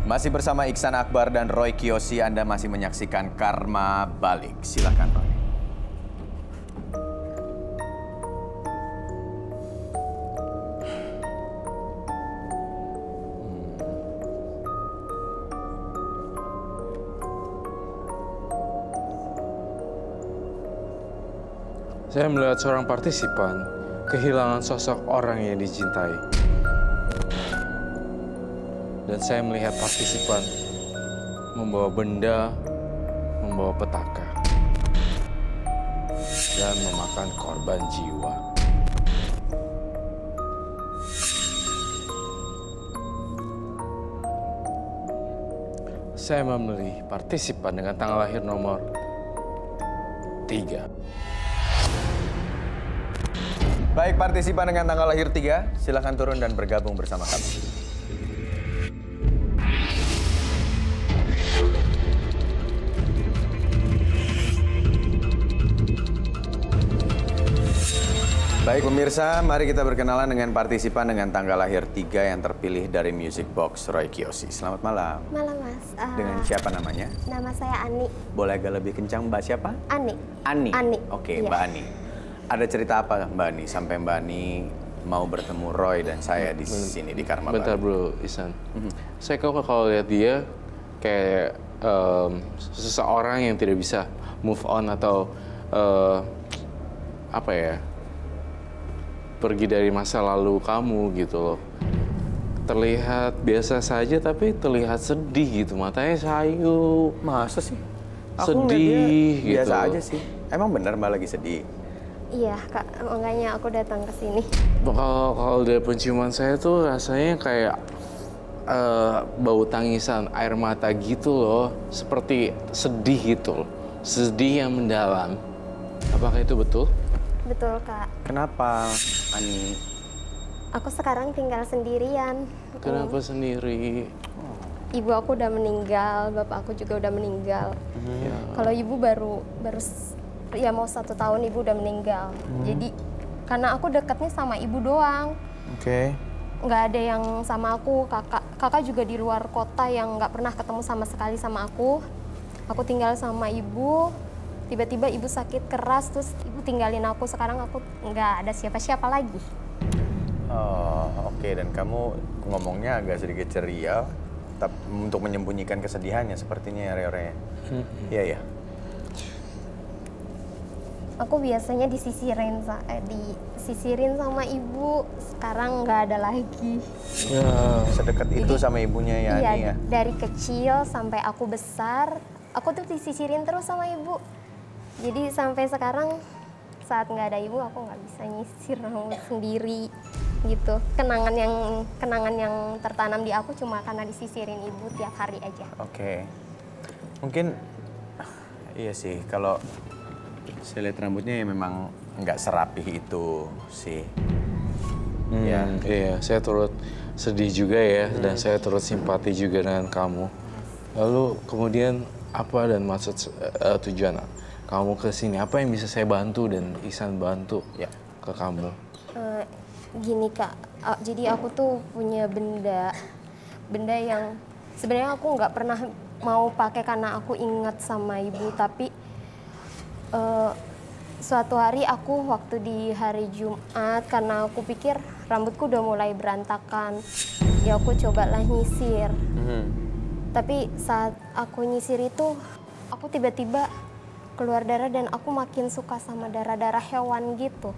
Masih bersama Iksan Akbar dan Roy Kiyoshi, Anda masih menyaksikan Karma Balik. Silakan Roy. Saya melihat seorang partisipan kehilangan sosok orang yang dicintai. Dan saya melihat partisipan membawa benda, membawa petaka, dan memakan korban jiwa. Saya memilih partisipan dengan tanggal lahir nomor 3. Baik, partisipan dengan tanggal lahir 3, silakan turun dan bergabung bersama kami. Baik pemirsa, mari kita berkenalan dengan partisipan dengan tanggal lahir 3 yang terpilih dari Music Box, Roy Kiyoshi. Selamat malam. Malam, Mas. Dengan siapa namanya? Nama saya Ani. Boleh agak lebih kencang, Mbak siapa? Ani. Ani? Ani. Oke, Iya. Mbak Ani. Ada cerita apa Mbak Ani sampai Mbak Ani mau bertemu Roy dan saya di sini di Karma Balik? Bentar bro, Isan. Saya kalau lihat dia kayak seseorang yang tidak bisa move on atau apa ya, pergi dari masa lalu kamu gitu loh. Terlihat biasa saja tapi terlihat sedih gitu, matanya sayu. Masa sih? Sedih Dia biasa gitu. aja sih. Emang bener Mbak lagi sedih? Iya, Kak. Makanya aku datang ke sini. Kalau dari penciuman saya tuh rasanya kayak bau tangisan, air mata gitu loh. Seperti sedih gitu loh. Sedih yang mendalam. Apakah itu betul? Betul, Kak. Kenapa, Ani? Aku sekarang tinggal sendirian. Kenapa sendiri? Ibu aku udah meninggal, bapak aku juga udah meninggal. Ya. Kalau ibu baru ya mau 1 tahun ibu udah meninggal. Jadi karena aku dekatnya sama ibu doang. Oke. Nggak ada yang sama aku, kakak juga di luar kota yang nggak pernah ketemu sama sekali sama aku. Aku tinggal sama ibu, tiba-tiba ibu sakit keras, terus ibu tinggalin aku. Sekarang aku nggak ada siapa-siapa lagi. Oh, oke. Dan kamu ngomongnya agak sedikit ceria, tapi untuk menyembunyikan kesedihannya sepertinya ya, Reo. Iya, ya. Aku biasanya disisirin sama ibu, sekarang nggak ada lagi. Ya. Sedekat itu sama ibunya ya, Iya, Ani ya? dari kecil sampai aku besar, aku tuh disisirin terus sama ibu. Jadi sampai sekarang saat nggak ada ibu, aku nggak bisa nyisir rambut sendiri gitu. Kenangan yang tertanam di aku cuma karena disisirin ibu tiap hari aja. Oke. Mungkin, iya sih, kalau saya lihat rambutnya ya memang nggak serapih itu sih. Ya. Iya, saya turut sedih juga ya, dan saya turut simpati juga dengan kamu. Lalu kemudian apa dan maksud tujuan kamu ke sini? Apa yang bisa saya bantu dan Ihsan bantu Ya. ke kamu? Gini Kak, jadi aku tuh punya benda yang sebenarnya aku nggak pernah mau pakai karena aku ingat sama ibu, tapi suatu hari aku waktu di hari Jumat, karena aku pikir rambutku udah mulai berantakan, ya aku cobalah nyisir. Tapi saat aku nyisir itu, aku tiba-tiba keluar darah dan aku makin suka sama darah-darah hewan gitu.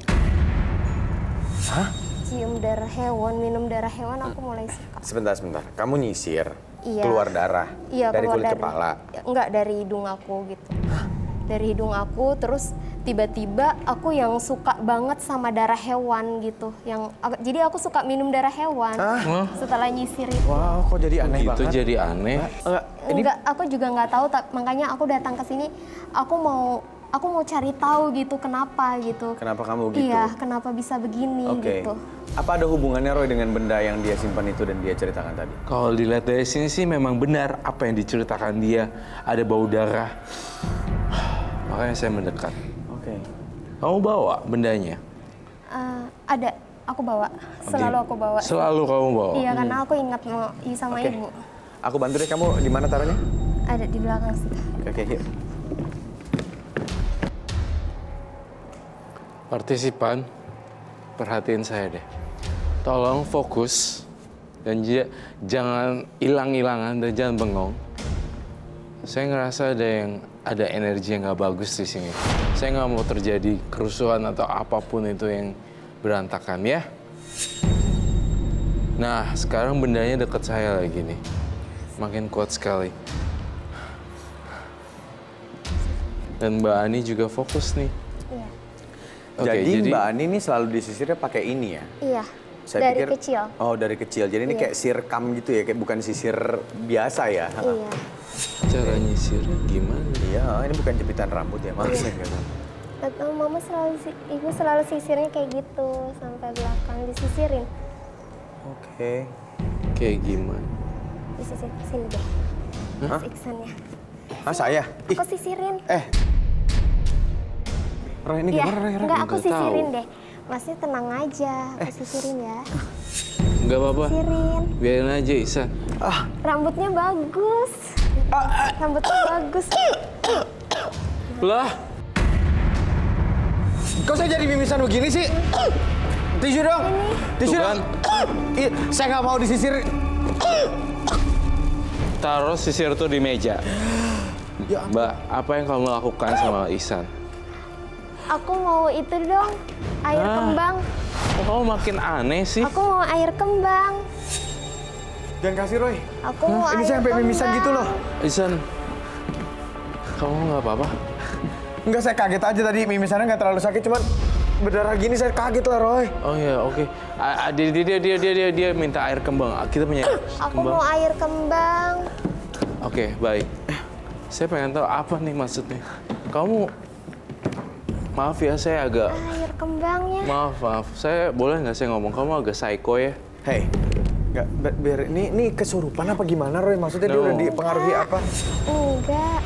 Hah? Cium darah hewan, minum darah hewan, aku mulai suka. Sebentar. Kamu nyisir, Iya. keluar darah Iya, dari keluar kulit kepala. Enggak, dari hidung aku gitu. Dari hidung aku, terus tiba-tiba aku yang suka banget sama darah hewan gitu. Jadi aku suka minum darah hewan setelah nyisir itu. Wow, kok jadi aneh Itu banget? jadi aneh. Enggak, aku juga nggak tahu, makanya aku datang ke sini. Aku mau cari tahu gitu kenapa gitu. Kenapa kamu gitu? Iya, kenapa bisa begini Oke. gitu. Apa ada hubungannya Roy dengan benda yang dia simpan itu dan dia ceritakan tadi? Kalau dilihat dari sini sih memang benar apa yang diceritakan dia, ada bau darah. Makanya saya mendekat. Oke. Kamu bawa bendanya? Ada, aku bawa. Selalu aku bawa. Selalu kamu bawa? Iya, karena aku ingat sama Oke. ibu. Aku bantu deh, kamu di mana taruhnya? Ada di belakang situ. Oke, yuk. Partisipan, perhatiin saya deh. Tolong fokus dan jangan hilang-hilangan dan jangan bengong. Saya ngerasa ada energi yang nggak bagus di sini. Saya nggak mau terjadi kerusuhan atau apapun itu yang berantakan ya. Nah, sekarang bendanya dekat saya lagi nih. Makin kuat sekali. Dan Mbak Ani juga fokus nih. Iya. Oke, jadi Mbak Ani ini selalu disisirnya pakai ini ya? Iya. Saya dari pikir, kecil. Oh, dari kecil. Jadi ini kayak sirkam gitu ya, kayak bukan sisir biasa ya? Iya. Cara nyisir gimana? Iya, ini bukan jepitan rambut ya, maksudnya. Atau mama ibu selalu sisirnya kayak gitu sampai belakang disisirin. Oke. Kayak gimana? Disisir sini deh. Mas Iksannya. Ah, saya? Ih, Aku sisirin. Roy, ini Iya, gimana, Roy? enggak aku Nggak tahu. sisirin deh. Masnya tenang aja, aku sisirin ya. Nggak apa-apa. Sisirin. Biarin aja, Ihsan. Rambutnya bagus. Rambutnya bagus. Lah, Kok saya jadi mimisan begini sih? Tisu dong. Tisu Tuh dong. Ih, saya nggak mau disisir. taruh sisir tuh di meja. Ya. Mbak, apa yang kamu lakukan sama Ihsan? Aku mau itu dong, air kembang. Kok kamu makin aneh sih? Aku mau air kembang. Jangan kasih, Roy. Aku mau Ini air saya sampai mimisan kembang. gitu loh. Ihsan, kamu nggak apa-apa? Enggak, saya kaget aja tadi. Mimisannya nggak terlalu sakit, cuman berdarah gini saya kaget lah, Roy. Oh ya, oke. Dia minta air kembang. Kita punya Aku kembang. mau air kembang. Oke, baik. Saya pengen tahu apa nih maksudnya. Kamu, maaf ya, saya agak... Air kembangnya. Maaf. Saya boleh nggak saya ngomong? Kamu agak psycho ya? Hei, nggak biar ini kesurupan apa gimana, Roy? Maksudnya dia No. udah dipengaruhi apa? Enggak,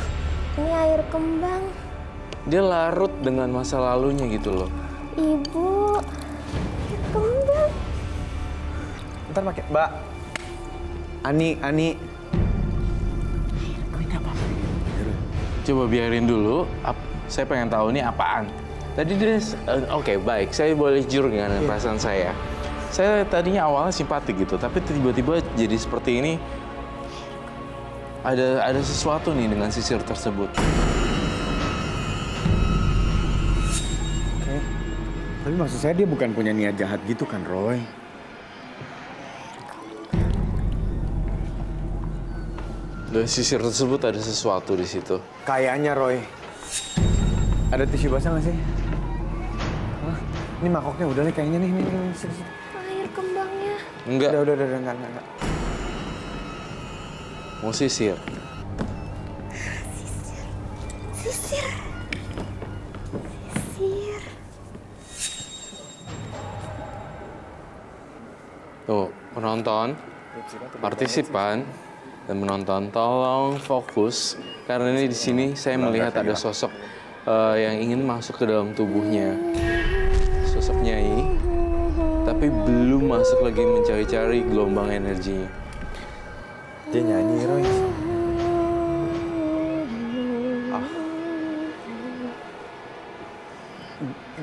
ini air kembang. Dia larut dengan masa lalunya gitu loh. Ibu, air kembang. Ntar pakai Mbak. Ani. Coba biarin dulu. Saya pengen tahu ini apaan. Tadi dia, oke, baik. Saya boleh jujur dengan perasaan saya. Saya tadinya awalnya simpatik gitu, tapi tiba-tiba jadi seperti ini. Ada sesuatu nih dengan sisir tersebut. Oke. Tapi maksud saya dia bukan punya niat jahat gitu kan, Roy? Dari sisir tersebut ada sesuatu di situ. Kayaknya, Roy. Ada tisu basah nggak sih? Hah? Ini mangkoknya udah nih kayaknya nih. Sini. Air kembangnya. Enggak, Udah, enggak. mau sisir. Sisir. Tuh, penonton, partisipan, dan menonton, tolong fokus. Karena ini di sini saya melihat ada sosok yang ingin masuk ke dalam tubuhnya. Sosok Nyai, tapi belum masuk lagi mencari-cari gelombang energinya. Dia nyanyi, Roy.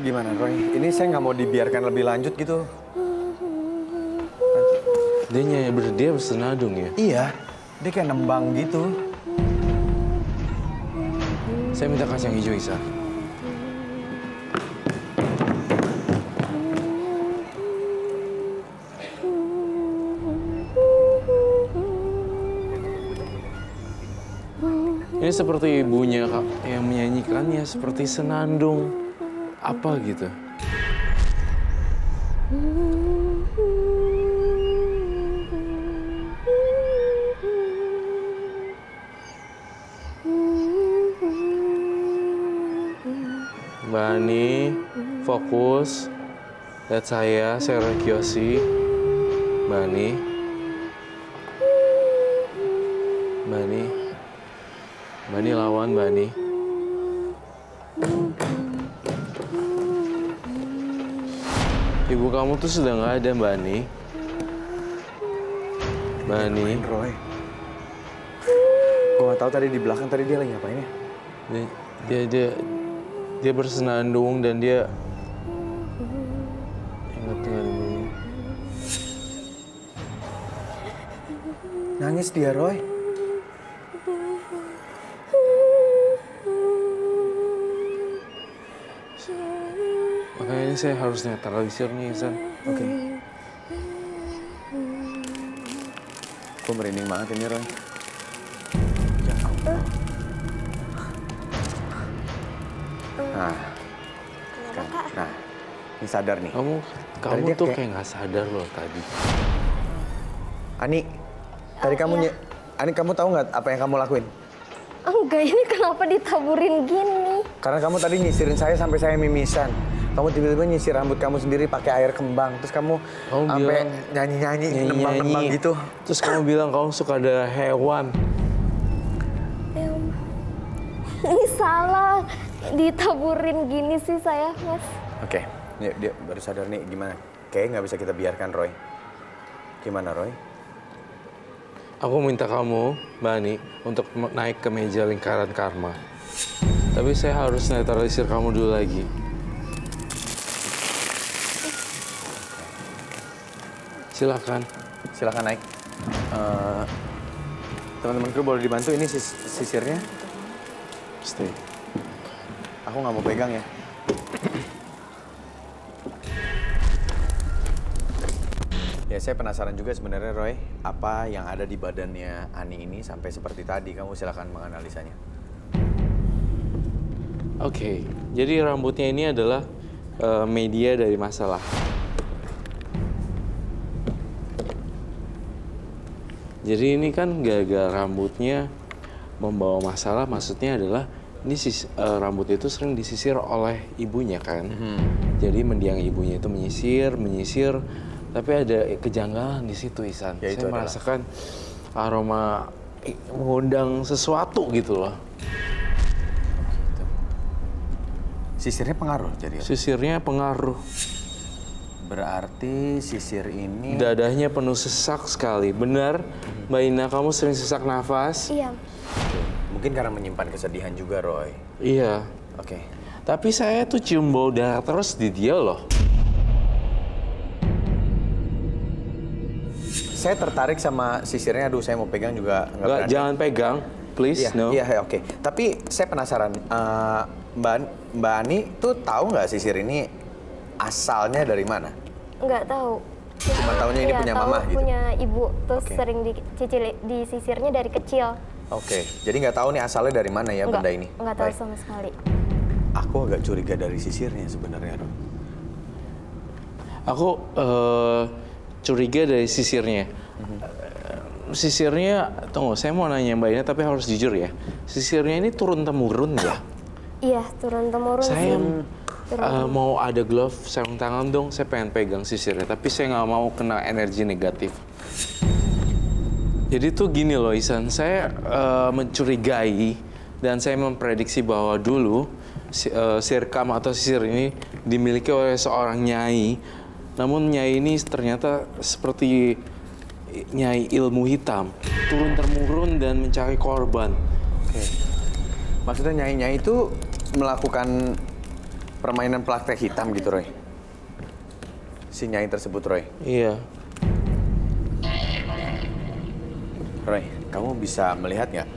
Gimana, Roy? Ini saya nggak mau dibiarkan lebih lanjut gitu. Dia nyanyi dia bersenandung ya. Iya, dia kayak nembang gitu. Saya minta kacang hijau, Isa. Ini seperti ibunya yang menyanyikannya seperti senandung apa gitu. Mbak Ani, fokus. Lihat saya Roy Kiyoshi. Mbak Ani. Mbak Ani. Mbak Ani lawan, Mbak Ani. Ibu kamu tuh sudah nggak ada, Mbak Ani. Mbak Ani. Roy. Gue nggak tahu tadi di belakang tadi dia lagi ngapain ya? Dia bersenandung dan dia ingat dulu. Nangis dia, Roy. Makanya saya harus netralisir nih, Ihsan. Oke. Gue merinding banget ini, Roy. Ya Allah. Nah, ini sadar nih. Kamu tuh kayak nggak sadar loh tadi. Ani, tadi Ani kamu tahu nggak apa yang kamu lakuin? Enggak, ini kenapa ditaburin gini? Karena kamu tadi nyisirin saya sampai saya mimisan. Kamu tiba-tiba nyisir rambut kamu sendiri pakai air kembang. Terus kamu sampai nyanyi-nyanyi, nembang-nembang gitu. Terus kamu bilang kamu suka ada hewan. Ini salah, ditaburin gini sih saya, Mas. Oke, dia baru sadar nih gimana. Kayaknya nggak bisa kita biarkan, Roy. Gimana, Roy? Aku minta kamu, Mbak Ani, untuk naik ke meja lingkaran karma. Tapi saya harus netralisir kamu dulu lagi. Silakan. Silakan naik. Teman-teman kru boleh dibantu ini sisirnya. Stay. Aku nggak mau pegang ya. Ya, saya penasaran juga sebenarnya, Roy, apa yang ada di badannya Ani ini sampai seperti tadi. Kamu silakan menganalisanya. Oke, jadi rambutnya ini adalah media dari masalah. Jadi ini kan gara-gara rambutnya membawa masalah, maksudnya adalah ini rambut itu sering disisir oleh ibunya kan. Jadi mendiang ibunya itu menyisir. Tapi ada kejanggalan di situ, Ihsan. Ya, saya merasakan aroma mengundang sesuatu gitu loh. Sisirnya pengaruh jadi. Sisirnya pengaruh. Berarti sisir ini Dadahnya penuh sesak sekali. Benar, Mbak Ina, kamu sering sesak nafas? Iya. mungkin karena menyimpan kesedihan juga, Roy. Iya. Oke. Tapi saya tuh cium bau darah terus di dia loh. Saya tertarik sama sisirnya. Aduh, saya mau pegang juga nggak berani. Jangan pegang, please. Iya, No. iya, oke. Tapi saya penasaran, Mbak Ani tuh tahu nggak sisir ini asalnya dari mana? Nggak tahu. Cuma tahunya ini punya mama gitu? Punya ibu, terus Oke. sering disisirnya dari kecil. Oke, jadi nggak tahu nih asalnya dari mana ya benda ini? Nggak tahu Baik. sama sekali. Aku agak curiga dari sisirnya sebenarnya, Roy. Aku curiga dari sisirnya. Sisirnya, tunggu, saya mau nanya Mbak Ina tapi harus jujur ya. Sisirnya ini turun-temurun ya? Iya, turun-temurun Saya sih. mau ada glove sarung tangan dong, saya pengen pegang sisirnya. Tapi saya nggak mau kena energi negatif. Jadi tuh gini loh Ihsan, saya mencurigai dan saya memprediksi bahwa dulu sirkam atau sisir ini dimiliki oleh seorang nyai. Namun nyai ini ternyata seperti nyai ilmu hitam, turun-temurun dan mencari korban. Oke. Maksudnya nyai-nyai itu melakukan permainan praktek hitam gitu, Roy? Si nyai tersebut, Roy? Iya. Roy, kamu bisa melihat nggak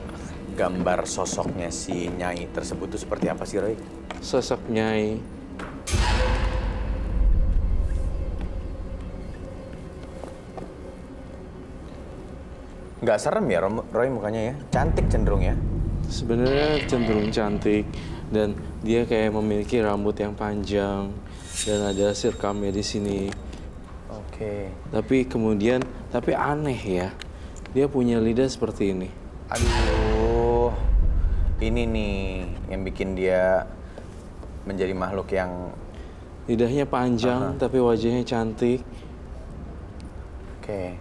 gambar sosoknya si nyai tersebut itu seperti apa sih, Roy? Sosok nyai. Nggak serem ya, Roy, mukanya ya? Cantik cenderung ya? Sebenarnya cenderung cantik dan dia kayak memiliki rambut yang panjang dan ada sirkamnya di sini. Oke. Tapi kemudian, tapi aneh ya, dia punya lidah seperti ini. Aduh, ini nih yang bikin dia menjadi makhluk yang... Lidahnya panjang, tapi wajahnya cantik. Oke.